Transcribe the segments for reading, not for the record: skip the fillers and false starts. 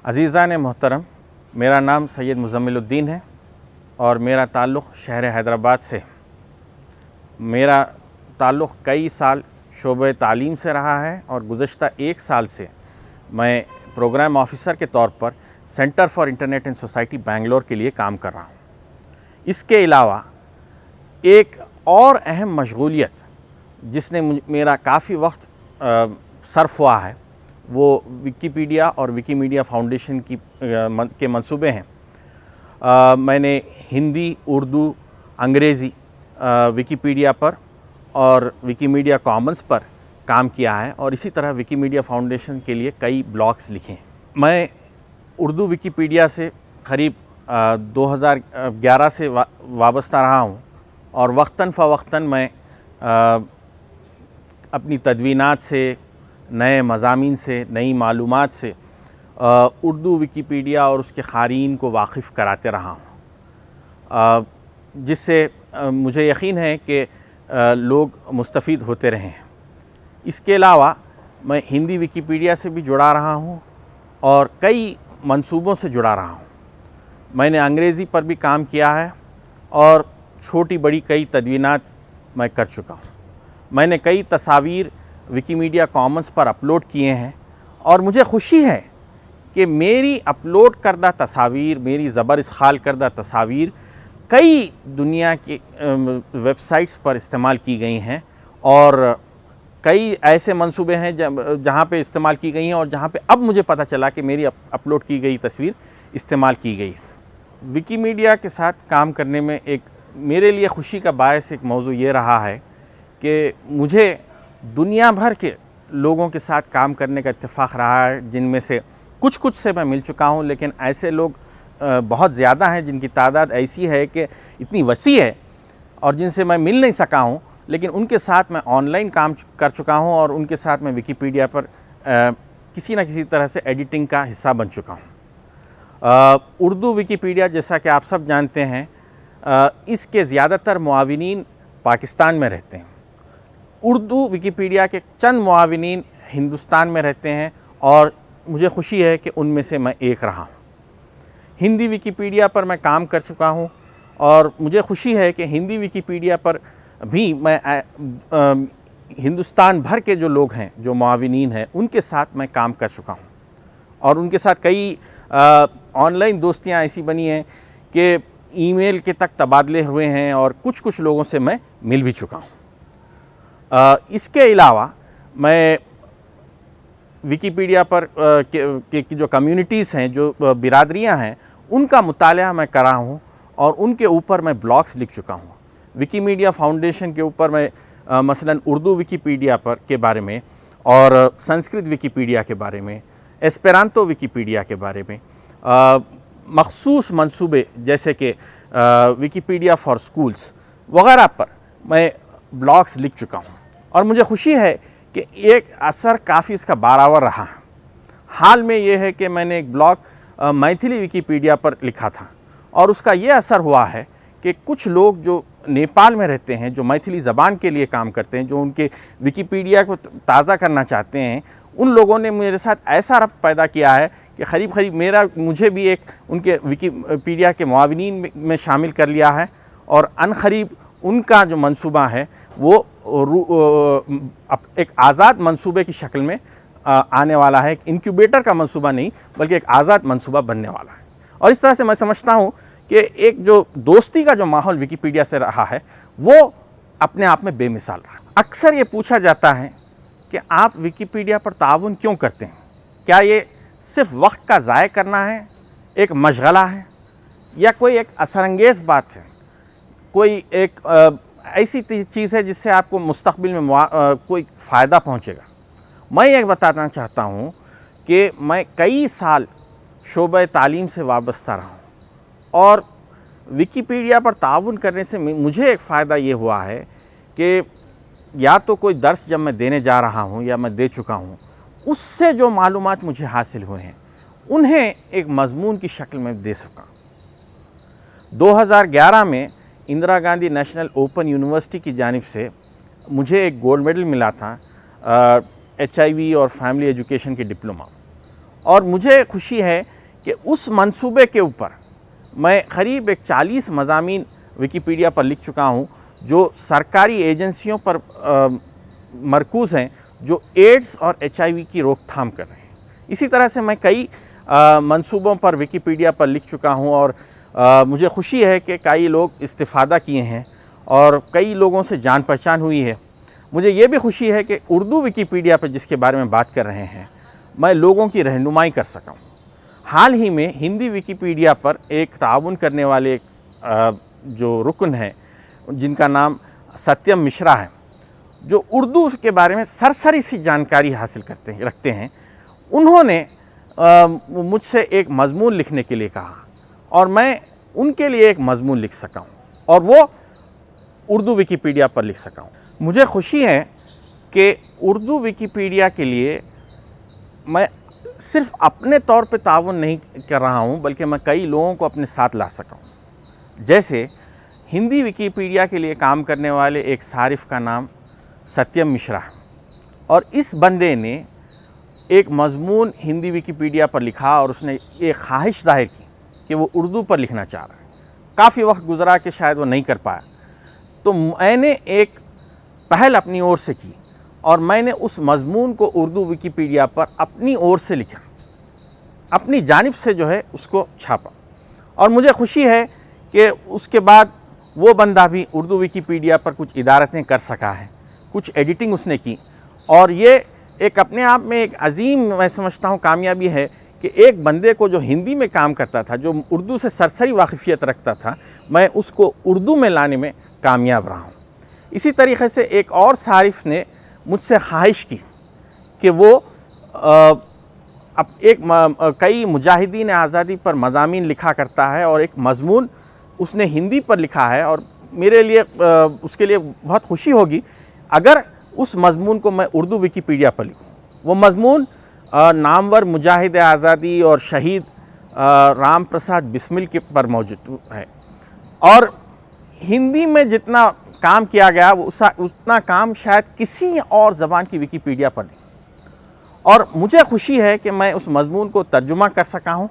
अज़ीज़ान मोहतरम, मेरा नाम सैयद मुज़म्मिलुद्दीन है और मेरा ताल्लुक़ शहर हैदराबाद से। मेरा ताल्लुक़ कई साल शोबे तालीम से रहा है और गुज़श्ता 1 साल से मैं प्रोग्राम ऑफ़िसर के तौर पर centre for internet and society Bangalore के लिए काम कर रहा हूँ। इसके अलावा एक और अहम मशगूलियत जिसने मेरा काफ़ी वक्त सर्फ हुआ है वो विकिपीडिया और विकीमीडिया फाउंडेशन के मंसूबे हैं। मैंने हिंदी, उर्दू, अंग्रेज़ी विकिपीडिया पर और विकीमीडिया कॉमन्स पर काम किया है और इसी तरह विकीमीडिया फाउंडेशन के लिए कई ब्लॉग्स लिखे हैं। मैं उर्दू विकिपीडिया से करीब 2011 से वाबस्ता रहा हूँ और वक्तन फ़वक्तन मैं अपनी तदवीनात से, नए मज़ामीन से, नई मालूमात से उर्दू विकिपीडिया और उसके क़ारीन को वाकिफ़ कराते रहा हूँ, जिससे मुझे यकीन है कि लोग मुस्तफ़ीद होते रहे हैं। इसके अलावा मैं हिंदी विकिपीडिया से भी जुड़ा रहा हूँ और कई मंसूबों से जुड़ा रहा हूँ। मैंने अंग्रेज़ी पर भी काम किया है और छोटी बड़ी कई तदवीनात मैं कर चुका हूँ। मैंने कई तस्वीर विकीमीडिया कॉमन्स पर अपलोड किए हैं और मुझे खुशी है कि मेरी अपलोड करदा तस्वीर, मेरी ज़बर इस्खाल करदा तस्वीर कई दुनिया की वेबसाइट्स पर इस्तेमाल की गई हैं और कई ऐसे मंसूबे हैं जहाँ पे इस्तेमाल की गई हैं और जहाँ पे अब मुझे पता चला कि मेरी अपलोड की गई तस्वीर इस्तेमाल की गई है। विकीमीडिया के साथ काम करने में एक मेरे लिए खुशी का बायस एक मौजू ये रहा है कि मुझे दुनिया भर के लोगों के साथ काम करने का इत्तेफाक रहा है, जिनमें से कुछ से मैं मिल चुका हूँ, लेकिन ऐसे लोग बहुत ज़्यादा हैं जिनकी तादाद ऐसी है कि इतनी वसी है और जिनसे मैं मिल नहीं सका हूँ, लेकिन उनके साथ मैं ऑनलाइन काम कर चुका हूँ और उनके साथ मैं विकीपीडिया पर किसी न किसी तरह से एडिटिंग का हिस्सा बन चुका हूँ। उर्दू विकीपीडिया, जैसा कि आप सब जानते हैं, इसके ज़्यादातर मुआविनीन पाकिस्तान में रहते हैं। उर्दू विकीपीडिया के चंद मुआविनीन हिंदुस्तान में रहते हैं और मुझे खुशी है कि उनमें से मैं एक रहा हूँ। हिंदी विकीपीडिया पर मैं काम कर चुका हूँ और मुझे खुशी है कि हिंदी विकीपीडिया पर भी मैं हिंदुस्तान भर के जो लोग हैं, जो मुआविनीन हैं, उनके साथ मैं काम कर चुका हूँ और उनके साथ कई ऑनलाइन दोस्तियाँ ऐसी बनी हैं कि ईमेल के तक तबादले हुए हैं और कुछ लोगों से मैं मिल भी चुका हूँ। इसके अलावा मैं विकीपीडिया पर के जो कम्युनिटीज़ हैं, जो बिरादरियाँ हैं, उनका मुताला मैं कर रहा हूँ और उनके ऊपर मैं ब्लॉग्स लिख चुका हूँ। विकीमीडिया फाउंडेशन के ऊपर मैं मसलन उर्दू विकीपीडिया पर के बारे में और संस्कृत विकीपीडिया के बारे में, एस्पेरांतो विकीपीडिया के बारे में, मखसूस मंसूबे जैसे कि विकीपीडिया फॉर स्कूल्स वगैरह पर मैं ब्लॉग्स लिख चुका हूँ और मुझे खुशी है कि एक असर काफ़ी इसका बारावर रहा। हाल में ये है कि मैंने एक ब्लॉग मैथिली विकीपीडिया पर लिखा था और उसका ये असर हुआ है कि कुछ लोग जो नेपाल में रहते हैं, जो मैथिली ज़बान के लिए काम करते हैं, जो उनके विकीपीडिया को ताज़ा करना चाहते हैं, उन लोगों ने मेरे साथ ऐसा रब्त पैदा किया है कि करीब मुझे भी एक उनके विकीपीडिया के मुआविनीन में शामिल कर लिया है और अनकरीब उनका जो मंसूबा है वो एक आज़ाद मंसूबे की शक्ल में आने वाला है। एक इंक्यूबेटर का मंसूबा नहीं, बल्कि एक आज़ाद मंसूबा बनने वाला है। और इस तरह से मैं समझता हूँ कि एक जो दोस्ती का जो माहौल विकीपीडिया से रहा है वो अपने आप में बेमिसाल रहा। अक्सर ये पूछा जाता है कि आप विकीपीडिया पर ताउन क्यों करते हैं? क्या ये सिर्फ वक्त का ज़ाय करना है, एक मशगला है, या कोई एक असरंगेज़ बात है, कोई एक ऐसी चीज़ है जिससे आपको मुस्तक़बिल में कोई फ़ायदा पहुँचेगा? मैं ये बताना चाहता हूँ कि मैं कई साल शोबे तालीम से वाबस्ता रहा हूँ और विकीपीडिया पर ताउन करने से मुझे एक फ़ायदा ये हुआ है कि या तो कोई दर्स जब मैं देने जा रहा हूँ या मैं दे चुका हूँ, उससे जो मालूमात मुझे हासिल हुए हैं उन्हें एक मज़मून की शक्ल में दे सका। 2011 में Indira Gandhi national open university की जानिब से मुझे एक गोल्ड मेडल मिला था HIV और फैमिली एजुकेशन की डिप्लोमा, और मुझे खुशी है कि उस मंसूबे के ऊपर मैं करीब एक 40 मज़ामीन विकिपीडिया पर लिख चुका हूँ, जो सरकारी एजेंसियों पर मरकूज़ हैं, जो एड्स और HIV की रोकथाम कर रहे हैं। इसी तरह से मैं कई मंसूबों पर विकिपीडिया पर लिख चुका हूँ और मुझे खुशी है कि कई लोग इस्तिफ़ादा किए हैं और कई लोगों से जान पहचान हुई है। मुझे ये भी खुशी है कि उर्दू विकिपीडिया पर जिसके बारे में बात कर रहे हैं, मैं लोगों की रहनुमाई कर सका हूँ। हाल ही में हिंदी विकिपीडिया पर एक ताउन करने वाले जो रुकन है, जिनका नाम सत्यम मिश्रा है, जो उर्दू के बारे में सरसरी सी जानकारी हासिल रखते हैं, उन्होंने मुझसे एक मज़मून लिखने के लिए कहा और मैं उनके लिए एक मज़मून लिख सका हूँ और वो उर्दू विकिपीडिया पर लिख सका हूँ। मुझे खुशी है कि उर्दू विकिपीडिया के लिए मैं सिर्फ़ अपने तौर पे ताउन नहीं कर रहा हूँ, बल्कि मैं कई लोगों को अपने साथ ला सका हूँ। जैसे हिंदी विकिपीडिया के लिए काम करने वाले एक सारिफ़ का नाम सत्यम मिश्रा है और इस बंदे ने एक मज़मून हिंदी विकिपीडिया पर लिखा और उसने ये ख्वाहिश ज़ाहिर की कि वो उर्दू पर लिखना चाह रहा है। काफ़ी वक्त गुज़रा कि शायद वो नहीं कर पाया, तो मैंने एक पहल अपनी ओर से की और मैंने उस मज़मून को उर्दू विकिपीडिया पर अपनी ओर से लिखा, अपनी जानिब से जो है उसको छापा। और मुझे खुशी है कि उसके बाद वो बंदा भी उर्दू विकिपीडिया पर कुछ इदारतें कर सका है, कुछ एडिटिंग उसने की और ये एक अपने आप में एक अजीम, मैं समझता हूँ, कामयाबी है कि एक बंदे को जो हिंदी में काम करता था, जो उर्दू से सरसरी वाकिफ़ियत रखता था, मैं उसको उर्दू में लाने में कामयाब रहा हूँ। इसी तरीक़े से एक और सारिफ़ ने मुझसे ख्वाहिश की कि वो अब कई मुजाहिदीन आज़ादी पर मज़ामीन लिखा करता है और एक मज़मून उसने हिंदी पर लिखा है और मेरे लिए उसके लिए बहुत खुशी होगी अगर उस मज़मून को मैं उर्दू विकिपीडिया पर लिखूँ। वो मज़मून नामवर मुजाहिद आज़ादी और शहीद राम प्रसाद बिस्मिल के पर मौजूद है और हिंदी में जितना काम किया गया वो उतना काम शायद किसी और ज़बान की विकिपीडिया पर नहीं। और मुझे खुशी है कि मैं उस मज़मून को तर्जुमा कर सका हूँ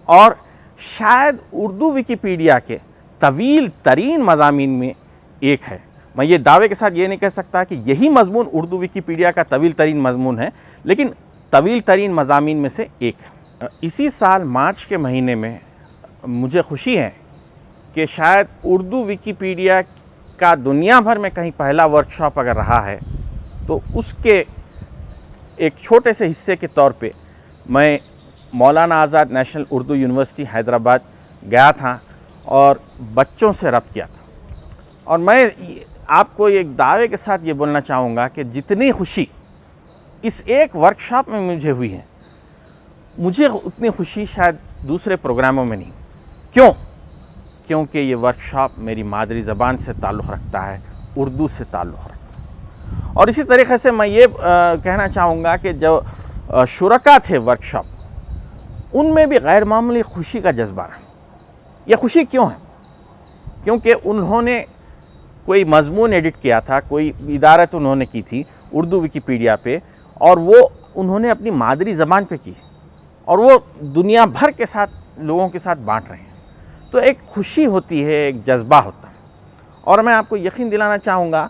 और शायद उर्दू विकिपीडिया के तवील तरीन मज़ामीन में एक है। मैं ये दावे के साथ ये नहीं कह सकता कि यही मज़मून उर्दू विकिपीडिया का तवील तरीन मज़मून है, लेकिन तवील तरीन मज़ामीन में से एक है। इसी साल मार्च के महीने में मुझे खुशी है कि शायद उर्दू विकिपीडिया का दुनिया भर में कहीं पहला वर्कशॉप अगर रहा है तो उसके एक छोटे से हिस्से के तौर पे मैं मौलाना आज़ाद नेशनल उर्दू यूनिवर्सिटी हैदराबाद गया था और बच्चों से रब्त किया था। और मैं आपको एक दावे के साथ ये बोलना चाहूँगा कि जितनी खुशी इस एक वर्कशॉप में मुझे हुई है, मुझे उतनी खुशी शायद दूसरे प्रोग्रामों में नहीं। क्यों? क्योंकि ये वर्कशॉप मेरी मादरी ज़बान से ताल्लुक़ रखता है, उर्दू से ताल्लुक़ रखता है। और इसी तरीक़े से मैं ये कहना चाहूँगा कि जो शुरका थे वर्कशॉप, उनमें भी गैर मामूली खुशी का जज्बा रहा। यह खुशी क्यों है? क्योंकि उन्होंने कोई मज़मून एडिट किया था, कोई इदारत उन्होंने की थी उर्दू विकिपीडिया पे और वो उन्होंने अपनी मादरी ज़बान पे की और वो दुनिया भर के साथ लोगों के साथ बांट रहे हैं। तो एक खुशी होती है, एक जज्बा होता है। और मैं आपको यकीन दिलाना चाहूँगा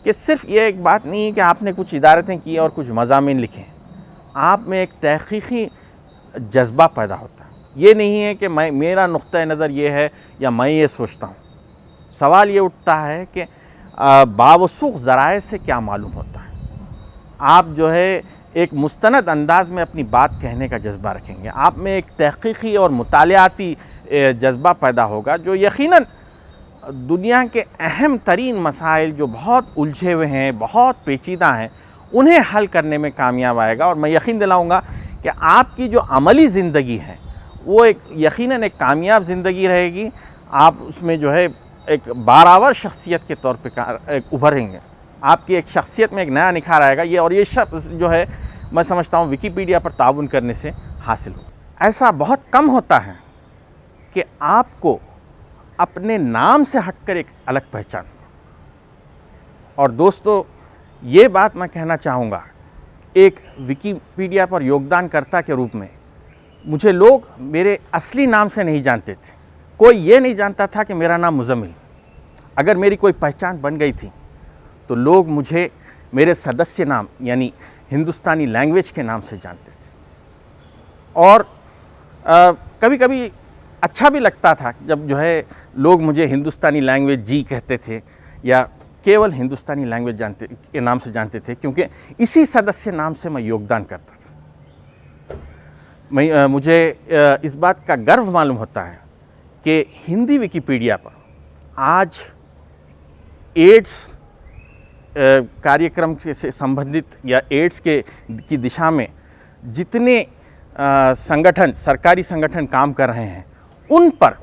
कि सिर्फ़ ये एक बात नहीं है कि आपने कुछ इदारतें की और कुछ मज़ामीन लिखे, आप में एक तहक़ीक़ी जज्बा पैदा होता है। ये नहीं है कि मेरा नुक्ता नज़र ये है या मैं ये सोचता हूँ। सवाल ये उठता है कि बावसूख ज़राए से क्या मालूम होता है। आप जो है एक मुस्तनद अंदाज़ में अपनी बात कहने का जज्बा रखेंगे, आप में एक तहक़ीक़ी और मुतालियाती जज्बा पैदा होगा जो यकीनन दुनिया के अहम तरीन मसाइल जो बहुत उलझे हुए हैं, बहुत पेचीदा हैं, उन्हें हल करने में कामयाब आएगा। और मैं यकीन दिलाऊंगा कि आपकी जो अमली ज़िंदगी है वो एक यकीनन एक कामयाब ज़िंदगी रहेगी। आप उसमें जो है एक बारावर शख्सियत के तौर पे उभरेंगे, आपकी एक शख्सियत में एक नया निखार आएगा। ये और ये शब्द जो है मैं समझता हूँ विकिपीडिया पर ताउन करने से हासिल हो। ऐसा बहुत कम होता है कि आपको अपने नाम से हटकर एक अलग पहचान। और दोस्तों, ये बात मैं कहना चाहूँगा एक विकिपीडिया पर योगदानकर्ता के रूप में मुझे लोग मेरे असली नाम से नहीं जानते थे। कोई ये नहीं जानता था कि मेरा नाम मुज़म्मिल। अगर मेरी कोई पहचान बन गई थी तो लोग मुझे मेरे सदस्य नाम यानी हिंदुस्तानी लैंग्वेज के नाम से जानते थे। और कभी कभी अच्छा भी लगता था जब जो है लोग मुझे हिंदुस्तानी लैंग्वेज जी कहते थे या केवल हिंदुस्तानी लैंग्वेज के नाम से जानते थे, क्योंकि इसी सदस्य नाम से मैं योगदान करता था। मुझे इस बात का गर्व मालूम होता है कि हिंदी विकिपीडिया पर आज एड्स कार्यक्रम से संबंधित या एड्स की दिशा में जितने संगठन, सरकारी संगठन काम कर रहे हैं, उन पर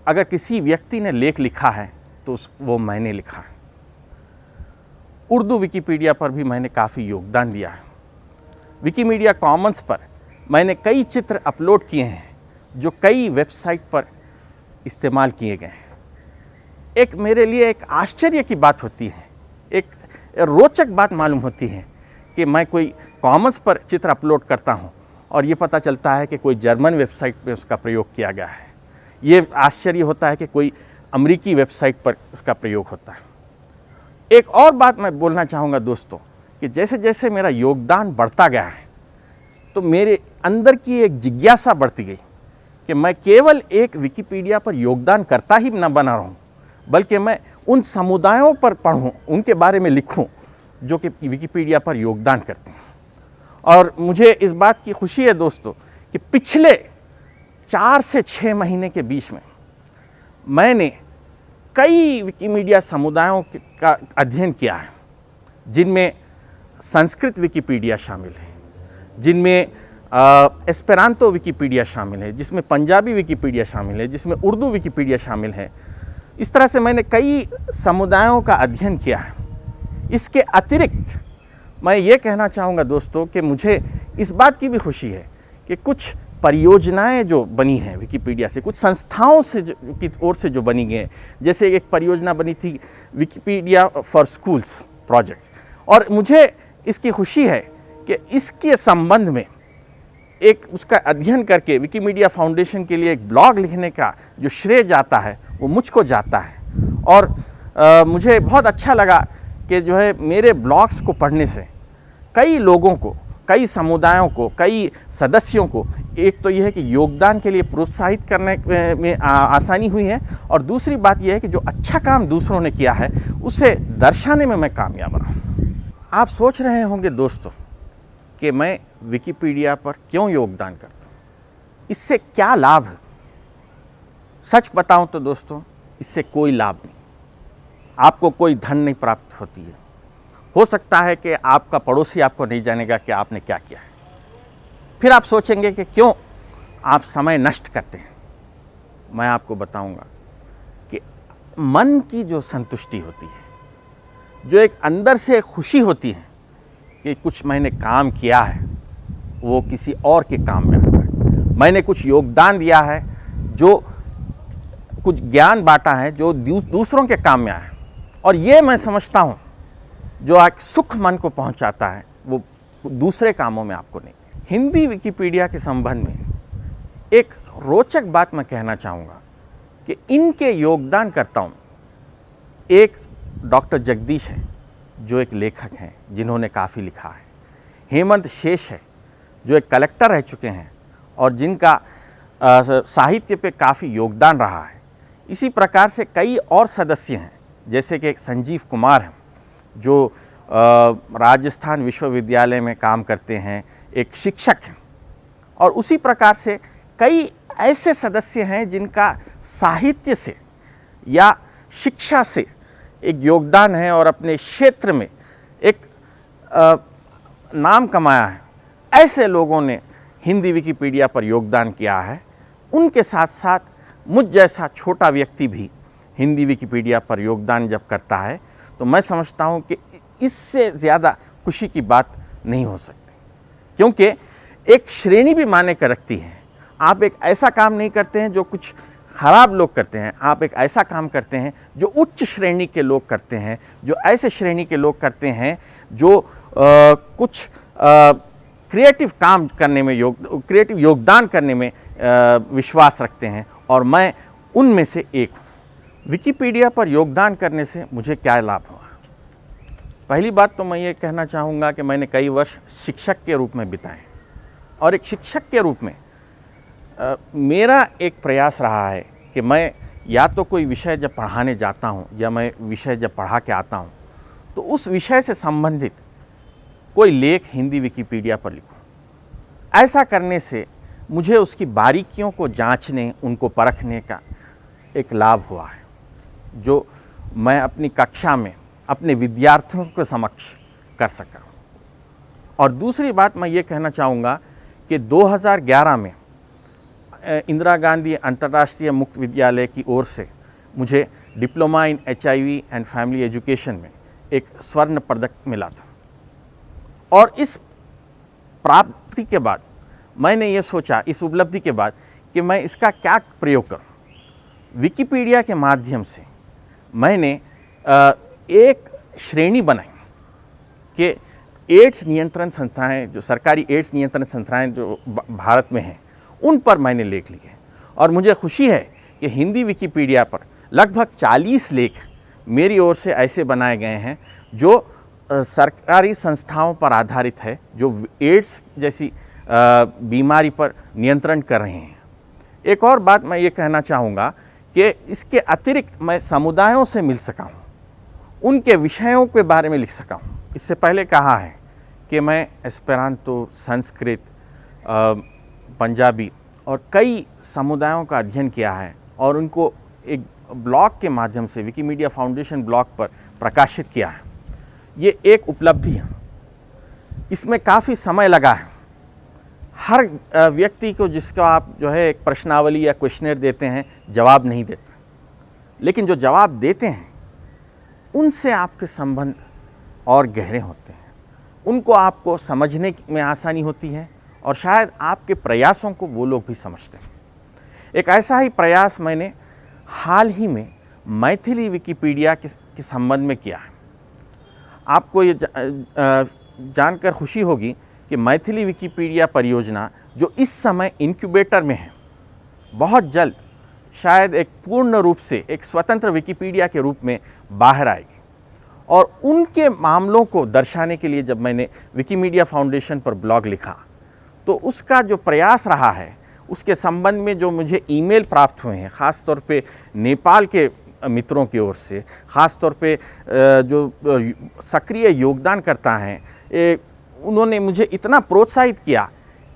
अगर किसी व्यक्ति ने लेख लिखा है तो वो मैंने लिखा है। उर्दू विकिपीडिया पर भी मैंने काफ़ी योगदान दिया है। विकिमीडिया कॉमन्स पर मैंने कई चित्र अपलोड किए हैं जो कई वेबसाइट पर इस्तेमाल किए गए हैं। एक मेरे लिए एक आश्चर्य की बात होती है, एक रोचक बात मालूम होती है कि मैं कोई कॉमन्स पर चित्र अपलोड करता हूं और ये पता चलता है कि कोई जर्मन वेबसाइट पर उसका प्रयोग किया गया है। ये आश्चर्य होता है कि कोई अमेरिकी वेबसाइट पर इसका प्रयोग होता है। एक और बात मैं बोलना चाहूँगा दोस्तों कि जैसे जैसे मेरा योगदान बढ़ता गया है तो मेरे अंदर की एक जिज्ञासा बढ़ती गई कि मैं केवल एक विकिपीडिया पर योगदान करता ही न बना रहूं, बल्कि मैं उन समुदायों पर पढ़ूं, उनके बारे में लिखूं जो कि विकिपीडिया पर योगदान करते हैं। और मुझे इस बात की खुशी है दोस्तों कि पिछले 4 से 6 महीने के बीच में मैंने कई विकिमीडिया समुदायों का अध्ययन किया है, जिनमें संस्कृत विकिपीडिया शामिल है, जिनमें एस्पेरांतो विकिपीडिया शामिल है, जिसमें पंजाबी विकिपीडिया शामिल है, जिसमें उर्दू विकिपीडिया शामिल है। इस तरह से मैंने कई समुदायों का अध्ययन किया है। इसके अतिरिक्त मैं ये कहना चाहूँगा दोस्तों कि मुझे इस बात की भी खुशी है कि कुछ परियोजनाएं जो बनी हैं विकिपीडिया से, कुछ संस्थाओं से की ओर से जो बनी गई हैं, जैसे एक परियोजना बनी थी विकिपीडिया फॉर स्कूल्स प्रोजेक्ट, और मुझे इसकी खुशी है कि इसके संबंध में एक उसका अध्ययन करके विकिमीडिया फाउंडेशन के लिए एक ब्लॉग लिखने का जो श्रेय जाता है वो मुझको जाता है। और मुझे बहुत अच्छा लगा कि जो है मेरे ब्लॉग्स को पढ़ने से कई लोगों को, कई समुदायों को, कई सदस्यों को एक तो यह है कि योगदान के लिए प्रोत्साहित करने में आसानी हुई है, और दूसरी बात यह है कि जो अच्छा काम दूसरों ने किया है उसे दर्शाने में मैं कामयाब रहा। आप सोच रहे होंगे दोस्तों कि मैं विकिपीडिया पर क्यों योगदान करता हूँ, इससे क्या लाभ है। सच बताऊं तो दोस्तों इससे कोई लाभ नहीं, आपको कोई धन नहीं प्राप्त होती है। हो सकता है कि आपका पड़ोसी आपको नहीं जानेगा कि आपने क्या किया है। फिर आप सोचेंगे कि क्यों आप समय नष्ट करते हैं। मैं आपको बताऊंगा कि मन की जो संतुष्टि होती है, जो एक अंदर से खुशी होती है कि कुछ मैंने काम किया है, वो किसी और के काम में आता है। मैंने कुछ योगदान दिया है, जो कुछ ज्ञान बांटा है जो दूसरों के काम में आया है, और ये मैं समझता हूँ जो एक सुख मन को पहुँचाता है वो दूसरे कामों में आपको नहीं। हिंदी विकिपीडिया के संबंध में एक रोचक बात मैं कहना चाहूँगा कि इनके योगदानकर्ताओं में एक डॉक्टर जगदीश हैं जो एक लेखक हैं जिन्होंने काफ़ी लिखा है, हेमंत शेष है जो एक कलेक्टर रह चुके हैं और जिनका साहित्य पे काफ़ी योगदान रहा है। इसी प्रकार से कई और सदस्य हैं, जैसे कि संजीव कुमार हैं जो राजस्थान विश्वविद्यालय में काम करते हैं, एक शिक्षक हैं, और उसी प्रकार से कई ऐसे सदस्य हैं जिनका साहित्य से या शिक्षा से एक योगदान है और अपने क्षेत्र में एक नाम कमाया है। ऐसे लोगों ने हिंदी विकिपीडिया पर योगदान किया है। उनके साथ साथ मुझ जैसा छोटा व्यक्ति भी हिंदी विकिपीडिया पर योगदान जब करता है तो मैं समझता हूँ कि इससे ज़्यादा खुशी की बात नहीं हो सकती, क्योंकि एक श्रेणी भी माने कर रखती है। आप एक ऐसा काम नहीं करते हैं जो कुछ खराब लोग करते हैं, आप एक ऐसा काम करते हैं जो उच्च श्रेणी के लोग करते हैं, जो ऐसे श्रेणी के लोग करते हैं जो कुछ क्रिएटिव काम करने में क्रिएटिव योगदान करने में विश्वास रखते हैं और मैं उनमें से एक हूँ। विकिपीडिया पर योगदान करने से मुझे क्या लाभ हुआ? पहली बात तो मैं ये कहना चाहूँगा कि मैंने कई वर्ष शिक्षक के रूप में बिताए और एक शिक्षक के रूप में मेरा एक प्रयास रहा है कि मैं या तो कोई विषय जब पढ़ाने जाता हूँ या मैं विषय जब पढ़ा के आता हूँ तो उस विषय से संबंधित कोई लेख हिंदी विकिपीडिया पर लिखूँ। ऐसा करने से मुझे उसकी बारीकियों को जांचने, उनको परखने का एक लाभ हुआ है, जो मैं अपनी कक्षा में अपने विद्यार्थियों के समक्ष कर सका। और दूसरी बात मैं ये कहना चाहूँगा कि 2011 में इंदिरा गांधी अंतर्राष्ट्रीय मुक्त विद्यालय की ओर से मुझे diploma in HIV and family education में एक स्वर्ण पदक मिला था। और इस प्राप्ति के बाद मैंने ये सोचा, इस उपलब्धि के बाद, कि मैं इसका क्या प्रयोग करूं। विकिपीडिया के माध्यम से मैंने एक श्रेणी बनाई कि एड्स नियंत्रण संस्थाएं, जो सरकारी एड्स नियंत्रण संस्थाएं जो भारत में हैं, उन पर मैंने लेख लिखे। और मुझे खुशी है कि हिंदी विकिपीडिया पर लगभग 40 लेख मेरी ओर से ऐसे बनाए गए हैं जो सरकारी संस्थाओं पर आधारित है, जो एड्स जैसी बीमारी पर नियंत्रण कर रहे हैं। एक और बात मैं ये कहना चाहूँगा कि इसके अतिरिक्त मैं समुदायों से मिल सका हूँ, उनके विषयों के बारे में लिख सका हूँ। इससे पहले कहा है कि मैं एस्पेरांतो, संस्कृत, पंजाबी और कई समुदायों का अध्ययन किया है और उनको एक ब्लॉग के माध्यम से विकिमीडिया फाउंडेशन ब्लॉग पर प्रकाशित किया है। ये एक उपलब्धि है। इसमें काफ़ी समय लगा है। हर व्यक्ति को जिसका आप जो है एक प्रश्नावली या क्वेश्चनर देते हैं, जवाब नहीं देते, लेकिन जो जवाब देते हैं उनसे आपके संबंध और गहरे होते हैं, उनको आपको समझने में आसानी होती है और शायद आपके प्रयासों को वो लोग भी समझते हैं। एक ऐसा ही प्रयास मैंने हाल ही में मैथिली विकिपीडिया के संबंध में किया है। आपको ये जानकर खुशी होगी कि मैथिली विकिपीडिया परियोजना, जो इस समय इंक्यूबेटर में है, बहुत जल्द शायद एक पूर्ण रूप से एक स्वतंत्र विकिपीडिया के रूप में बाहर आएगी। और उनके मामलों को दर्शाने के लिए जब मैंने विकिमीडिया फाउंडेशन पर ब्लॉग लिखा, तो उसका जो प्रयास रहा है, उसके संबंध में जो मुझे ईमेल प्राप्त हुए हैं, ख़ास तौर पे नेपाल के मित्रों की ओर से, ख़ास तौर पे जो सक्रिय योगदान करता हैं, उन्होंने मुझे इतना प्रोत्साहित किया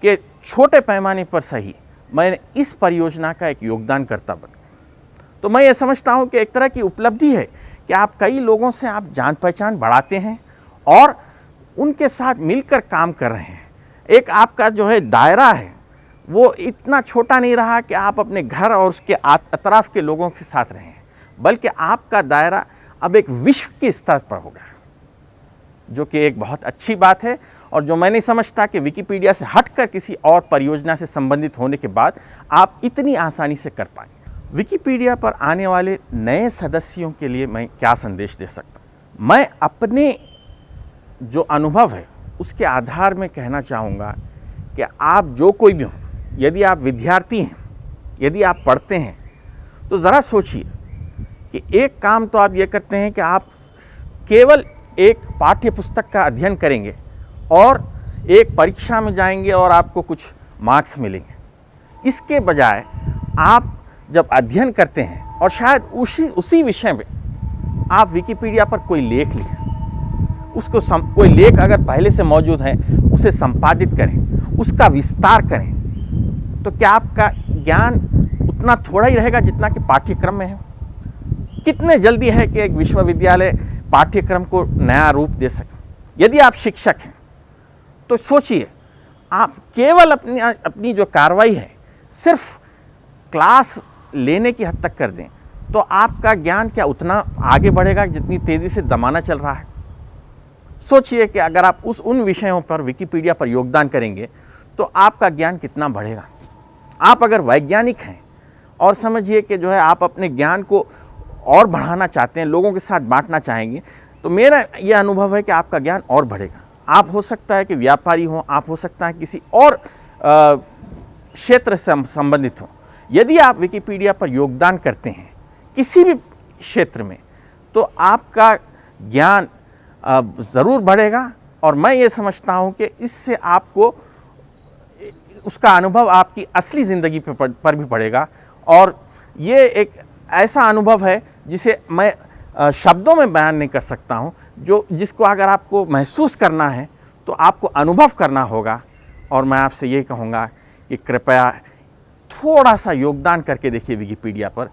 कि छोटे पैमाने पर सही मैंने इस परियोजना का एक योगदानकर्ता बन गया। तो मैं ये समझता हूँ कि एक तरह की उपलब्धि है कि आप कई लोगों से आप जान पहचान बढ़ाते हैं और उनके साथ मिलकर काम कर रहे हैं। एक आपका जो है दायरा है वो इतना छोटा नहीं रहा कि आप अपने घर और उसके अतराफ के लोगों के साथ रहें, बल्कि आपका दायरा अब एक विश्व के स्तर पर होगा, जो कि एक बहुत अच्छी बात है और जो मैं नहीं समझता कि विकिपीडिया से हटकर किसी और परियोजना से संबंधित होने के बाद आप इतनी आसानी से कर पाएंगे। विकिपीडिया पर आने वाले नए सदस्यों के लिए मैं क्या संदेश दे सकता हूँ? मैं अपने जो अनुभव है उसके आधार में कहना चाहूँगा कि आप जो कोई भी हो, यदि आप विद्यार्थी हैं, यदि आप पढ़ते हैं, तो ज़रा सोचिए कि एक काम तो आप ये करते हैं कि आप केवल एक पाठ्य पुस्तक का अध्ययन करेंगे और एक परीक्षा में जाएंगे और आपको कुछ मार्क्स मिलेंगे। इसके बजाय आप जब अध्ययन करते हैं और शायद उसी विषय में आप विकिपीडिया पर कोई लेख लिखें, उसको कोई लेख अगर पहले से मौजूद है उसे संपादित करें, उसका विस्तार करें, तो क्या आपका ज्ञान उतना थोड़ा ही रहेगा जितना कि पाठ्यक्रम में है? कितने जल्दी है कि एक विश्वविद्यालय पाठ्यक्रम को नया रूप दे सके। यदि आप शिक्षक हैं तो सोचिए, आप केवल अपनी जो कार्रवाई है सिर्फ क्लास लेने की हद तक कर दें, तो आपका ज्ञान क्या उतना आगे बढ़ेगा जितनी तेज़ी से ज़माना चल रहा है? सोचिए कि अगर आप उन विषयों पर विकिपीडिया पर योगदान करेंगे तो आपका ज्ञान कितना बढ़ेगा। आप अगर वैज्ञानिक हैं और समझिए कि जो है आप अपने ज्ञान को और बढ़ाना चाहते हैं, लोगों के साथ बांटना चाहेंगे, तो मेरा यह अनुभव है कि आपका ज्ञान और बढ़ेगा। आप हो सकता है कि व्यापारी हों, आप हो सकता है किसी और क्षेत्र से संबंधित हों। यदि आप विकिपीडिया पर योगदान करते हैं किसी भी क्षेत्र में, तो आपका ज्ञान ज़रूर बढ़ेगा और मैं ये समझता हूँ कि इससे आपको उसका अनुभव आपकी असली ज़िंदगी पर भी पड़ेगा। और ये एक ऐसा अनुभव है जिसे मैं शब्दों में बयान नहीं कर सकता हूँ, जिसको अगर आपको महसूस करना है तो आपको अनुभव करना होगा। और मैं आपसे ये कहूँगा कि कृपया थोड़ा सा योगदान करके देखिए विकिपीडिया पर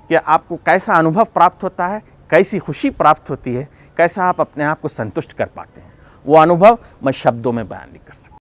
कि आपको कैसा अनुभव प्राप्त होता है, कैसी खुशी प्राप्त होती है, कैसा आप अपने आप को संतुष्ट कर पाते हैं। वो अनुभव मैं शब्दों में बयान नहीं कर सकता।